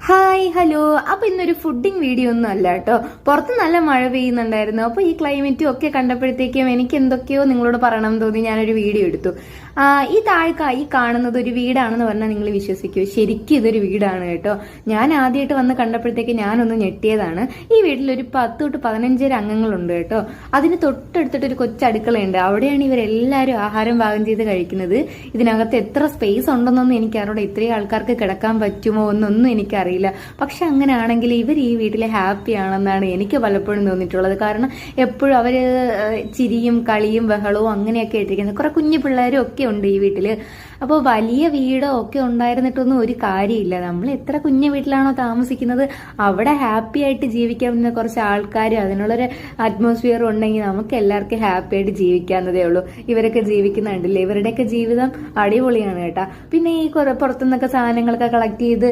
Hi hello. അപ്പൊ ഇന്നൊരു fooding video ഒന്നും അല്ല കേട്ടോ. പുറത്ത് നല്ല മഴ പെയ്യുന്നുണ്ടായിരുന്നു. അപ്പൊ ഈ ക്ലൈമറ്റും ഒക്കെ കണ്ടപ്പോഴത്തേക്കും എനിക്ക് എന്തൊക്കെയോ നിങ്ങളോട് പറയണം എന്ന് തോന്നി ഞാനൊരു വീഡിയോ എടുത്തു. ഈ താഴെ കാണുന്നത് ഒരു വീടാണെന്ന് പറഞ്ഞാൽ നിങ്ങൾ വിശ്വസിക്കൂ, ശരിക്കും ഇതൊരു വീടാണ് കേട്ടോ. ഞാൻ ആദ്യമായിട്ട് വന്ന് കണ്ടപ്പോഴത്തേക്ക് ഞാനൊന്ന് ഞെട്ടിയതാണ്. ഈ വീട്ടിൽ ഒരു 10 തൊട്ട് 15 അംഗങ്ങളുണ്ട് കേട്ടോ. അതിന് തൊട്ടടുത്തിട്ട് ഒരു കൊച്ചടുക്കളയുണ്ട്. അവിടെയാണ് ഇവരെല്ലാവരും ആഹാരം പാകം ചെയ്ത് കഴിക്കുന്നത്. ഇതിനകത്ത് എത്ര സ്പേസ് ഉണ്ടെന്നൊന്നും എനിക്കറിയില്ല. ഇത്രയും ആൾക്കാർക്ക് കിടക്കാൻ പറ്റുമോ എന്നൊന്നും എനിക്കറിയില്ല. പക്ഷെ അങ്ങനെയാണെങ്കിൽ ഇവർ ഈ വീട്ടിലെ ഹാപ്പി ആണെന്നാണ് എനിക്ക് പലപ്പോഴും തോന്നിയിട്ടുള്ളത്. കാരണം എപ്പോഴും അവര് ചിരിയും കളിയും ബഹളവും അങ്ങനെയൊക്കെ ഇട്ടിരിക്കുന്നത്. കുറെ കുഞ്ഞു പിള്ളേരും ഒക്കെ ഉണ്ട് ഈ വീട്ടില്. അപ്പോൾ വലിയ വീടോ ഒക്കെ ഉണ്ടായിരുന്നിട്ടൊന്നും ഒരു കാര്യമില്ല. നമ്മൾ എത്ര കുഞ്ഞു വീട്ടിലാണോ താമസിക്കുന്നത് അവിടെ ഹാപ്പി ആയിട്ട് ജീവിക്കാൻ പറ്റുന്ന കുറച്ച് ആൾക്കാരും അതിനുള്ളൊരു അറ്റ്മോസ്ഫിയറും ഉണ്ടെങ്കിൽ നമുക്ക് എല്ലാവർക്കും ഹാപ്പി ആയിട്ട് ജീവിക്കാവുന്നതേ ഉള്ളൂ. ഇവരൊക്കെ ജീവിക്കുന്നുണ്ടല്ലേ, ഇവരുടെയൊക്കെ ജീവിതം അടിപൊളിയാണ് കേട്ടാ. പിന്നെ ഈ പുറത്തുനിന്നൊക്കെ സാധനങ്ങളൊക്കെ കളക്ട് ചെയ്ത്